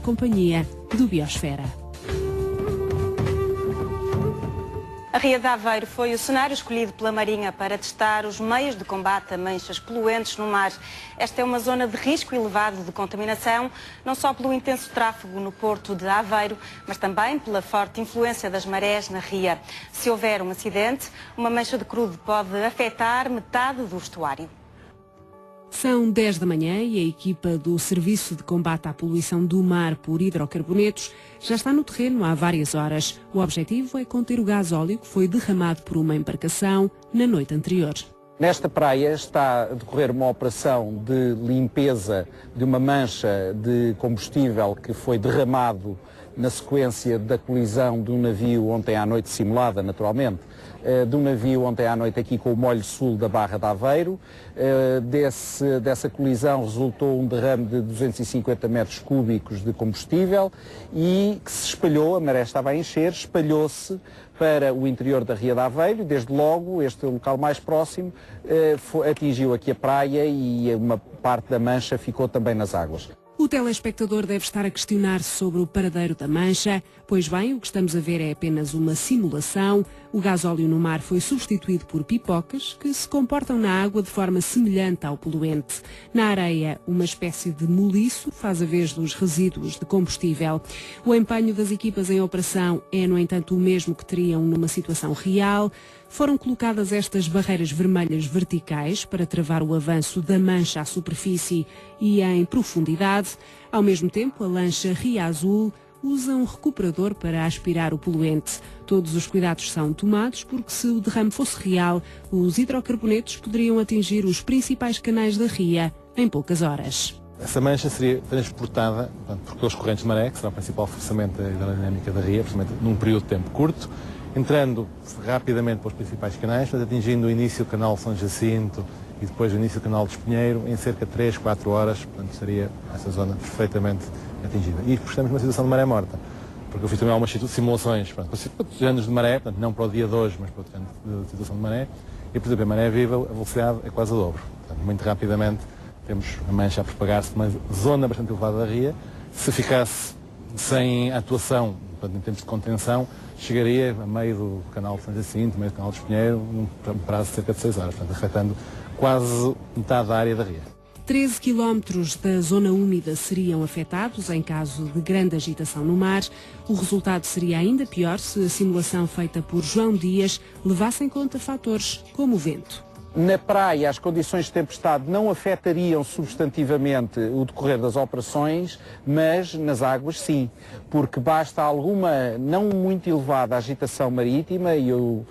companhia do Biosfera. A Ria de Aveiro foi o cenário escolhido pela Marinha para testar os meios de combate a manchas poluentes no mar. Esta é uma zona de risco elevado de contaminação, não só pelo intenso tráfego no porto de Aveiro, mas também pela forte influência das marés na ria. Se houver um acidente, uma mancha de crudo pode afetar metade do estuário. São 10 da manhã e a equipa do Serviço de Combate à Poluição do Mar por Hidrocarbonetos já está no terreno há várias horas. O objetivo é conter o gás óleo que foi derramado por uma embarcação na noite anterior. Nesta praia está a decorrer uma operação de limpeza de uma mancha de combustível que foi derramado na sequência da colisão de um navio ontem à noite, simulada naturalmente, de um navio ontem à noite aqui com o molho sul da Barra de Aveiro. Dessa colisão resultou um derrame de 250 metros cúbicos de combustível e que se espalhou, a maré estava a encher, espalhou-se para o interior da Ria de Aveiro e desde logo este local mais próximo atingiu aqui a praia e uma parte da mancha ficou também nas águas. O telespectador deve estar a questionar-se sobre o paradeiro da mancha. Pois bem, o que estamos a ver é apenas uma simulação. O gasóleo no mar foi substituído por pipocas que se comportam na água de forma semelhante ao poluente. Na areia, uma espécie de moliço faz a vez dos resíduos de combustível. O empenho das equipas em operação é, no entanto, o mesmo que teriam numa situação real. Foram colocadas estas barreiras vermelhas verticais para travar o avanço da mancha à superfície e em profundidade. Ao mesmo tempo, a lancha Ria Azul usa um recuperador para aspirar o poluente. Todos os cuidados são tomados porque, se o derrame fosse real, os hidrocarbonetos poderiam atingir os principais canais da ria em poucas horas. Essa mancha seria transportada pelas correntes de maré, que será o principal forçamento da hidrodinâmica da ria, principalmente num período de tempo curto, entrando rapidamente para os principais canais, mas atingindo o início do canal São Jacinto e depois o início do canal do Espinheiro em cerca de 3, 4 horas, portanto estaria essa zona perfeitamente atingida. E estamos numa situação de maré morta, porque eu fiz também algumas simulações para outros anos de maré, portanto não para o dia de hoje, mas para outro ano de situação de maré, e por exemplo, a maré viva, a velocidade é quase a dobro. Portanto, muito rapidamente temos a mancha a propagar-se numa zona bastante elevada da ria. Se ficasse sem atuação, portanto, em termos de contenção, chegaria a meio do canal de São Jacinto, meio do canal do Espinheiro, num prazo de cerca de 6 horas, portanto, afetando quase metade da área da ria. 13 quilómetros da zona úmida seriam afetados em caso de grande agitação no mar. O resultado seria ainda pior se a simulação feita por João Dias levasse em conta fatores como o vento. Na praia, as condições de tempestade não afetariam substantivamente o decorrer das operações, mas nas águas sim, porque basta alguma não muito elevada agitação marítima, e eu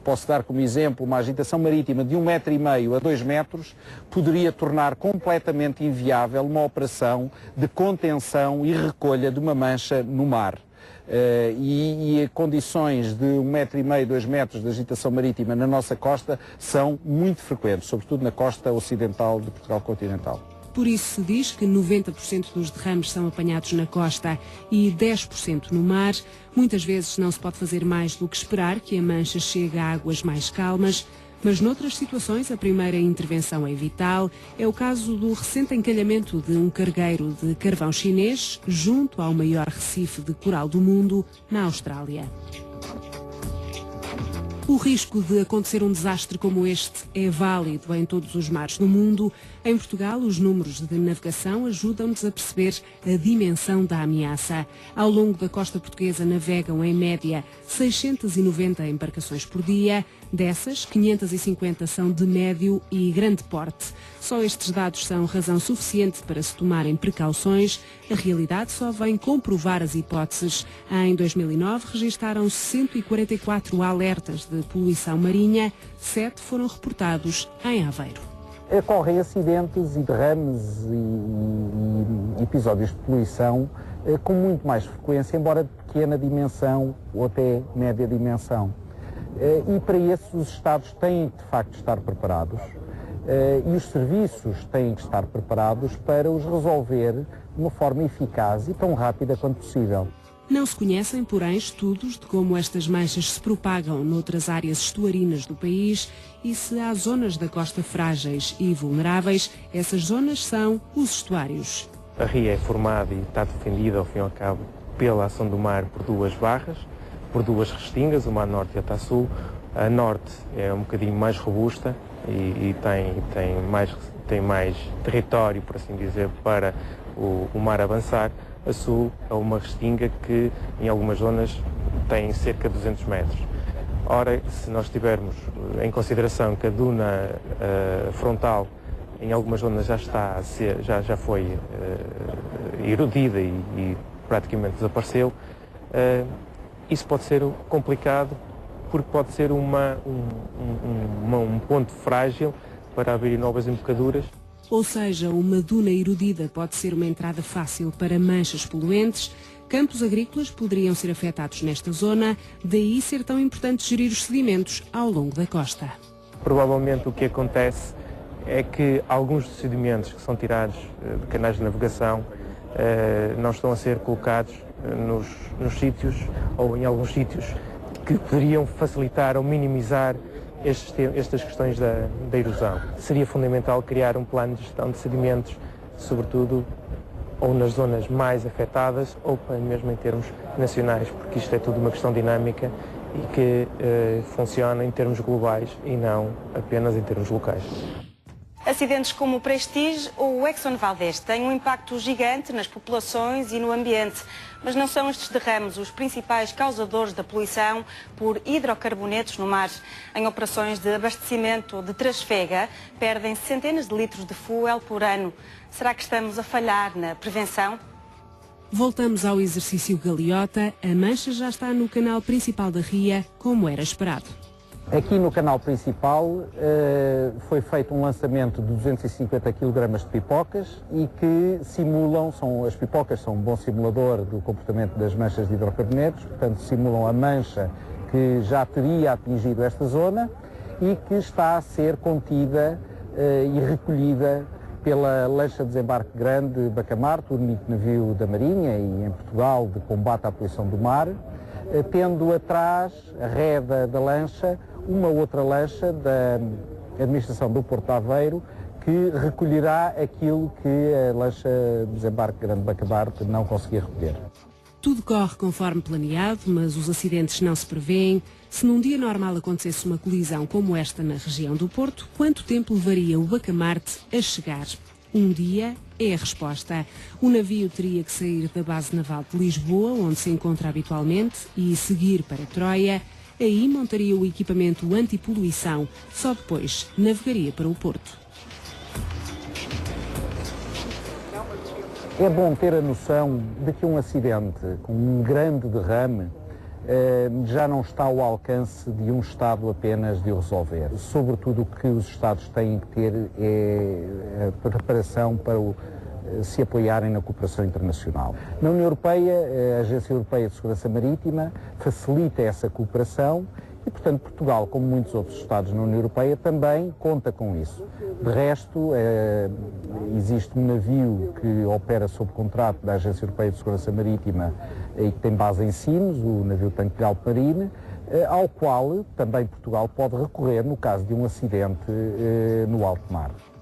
posso dar como exemplo uma agitação marítima de 1,5 metro a 2 metros, poderia tornar completamente inviável uma operação de contenção e recolha de uma mancha no mar. E condições de 1,5 metro, 2 metros de agitação marítima na nossa costa são muito frequentes, sobretudo na costa ocidental de Portugal continental. Por isso se diz que 90% dos derrames são apanhados na costa e 10% no mar. Muitas vezes não se pode fazer mais do que esperar que a mancha chegue a águas mais calmas, mas noutras situações a primeira intervenção é vital. É o caso do recente encalhamento de um cargueiro de carvão chinês junto ao maior recife de coral do mundo, na Austrália. O risco de acontecer um desastre como este é válido em todos os mares do mundo. Em Portugal, os números de navegação ajudam-nos a perceber a dimensão da ameaça. Ao longo da costa portuguesa navegam, em média, 690 embarcações por dia. Dessas, 550 são de médio e grande porte. Só estes dados são razão suficiente para se tomarem precauções. A realidade só vem comprovar as hipóteses. Em 2009, registaram-se 144 alertas de poluição marinha, 7 foram reportados em Aveiro. Ocorrem acidentes e derrames e episódios de poluição com muito mais frequência, embora de pequena dimensão ou até média dimensão. E para isso os Estados têm de facto de estar preparados e os serviços têm que estar preparados para os resolver de uma forma eficaz e tão rápida quanto possível. Não se conhecem, porém, estudos de como estas manchas se propagam noutras áreas estuarinas do país e se há zonas da costa frágeis e vulneráveis, essas zonas são os estuários. A ria é formada e está defendida, ao fim e ao cabo, pela ação do mar por duas barras, por duas restingas, uma a norte e outra a sul. A norte é um bocadinho mais robusta e tem mais território, por assim dizer, para o mar avançar. A sul é uma restinga que, em algumas zonas, tem cerca de 200 metros. Ora, se nós tivermos em consideração que a duna frontal, em algumas zonas já foi erodida e praticamente desapareceu, isso pode ser complicado, porque pode ser um ponto frágil para abrir novas embocaduras. Ou seja, uma duna erodida pode ser uma entrada fácil para manchas poluentes. Campos agrícolas poderiam ser afetados nesta zona, daí ser tão importante gerir os sedimentos ao longo da costa. Provavelmente o que acontece é que alguns dos sedimentos que são tirados de canais de navegação não estão a ser colocados nos sítios, ou em alguns sítios, que poderiam facilitar ou minimizar estas questões da erosão. Seria fundamental criar um plano de gestão de sedimentos, sobretudo ou nas zonas mais afetadas ou mesmo em termos nacionais, porque isto é tudo uma questão dinâmica e que funciona em termos globais e não apenas em termos locais. Acidentes como o Prestige ou o Exxon Valdez têm um impacto gigante nas populações e no ambiente, mas não são estes derrames os principais causadores da poluição por hidrocarbonetos no mar. Em operações de abastecimento de Trasfega, perdem centenas de litros de fuel por ano. Será que estamos a falhar na prevenção? Voltamos ao exercício galeota. A mancha já está no canal principal da ria, como era esperado. Aqui no canal principal foi feito um lançamento de 250 kg de pipocas e que as pipocas são um bom simulador do comportamento das manchas de hidrocarbonetos, portanto simulam a mancha que já teria atingido esta zona e que está a ser contida e recolhida pela lancha de desembarque grande Bacamarte, o único navio da Marinha e em Portugal de combate à poluição do mar, tendo atrás a reda da lancha uma outra lancha da administração do Porto de Aveiro que recolherá aquilo que a lancha de desembarque grande Bacamarte não conseguia recolher. Tudo corre conforme planeado, mas os acidentes não se prevêem. Se num dia normal acontecesse uma colisão como esta na região do Porto, quanto tempo levaria o Bacamarte a chegar? Um dia é a resposta. O navio teria que sair da base naval de Lisboa, onde se encontra habitualmente, e seguir para Troia. Aí montaria o equipamento antipoluição. Só depois navegaria para o Porto. É bom ter a noção de que um acidente com um grande derrame já não está ao alcance de um Estado apenas de o resolver. Sobretudo o que os Estados têm que ter é a preparação para se apoiarem na cooperação internacional. Na União Europeia, a Agência Europeia de Segurança Marítima facilita essa cooperação e, portanto, Portugal, como muitos outros Estados na União Europeia, também conta com isso. De resto, existe um navio que opera sob contrato da Agência Europeia de Segurança Marítima e que tem base em Sines, o navio tanque Galp Marine, ao qual também Portugal pode recorrer no caso de um acidente no alto mar.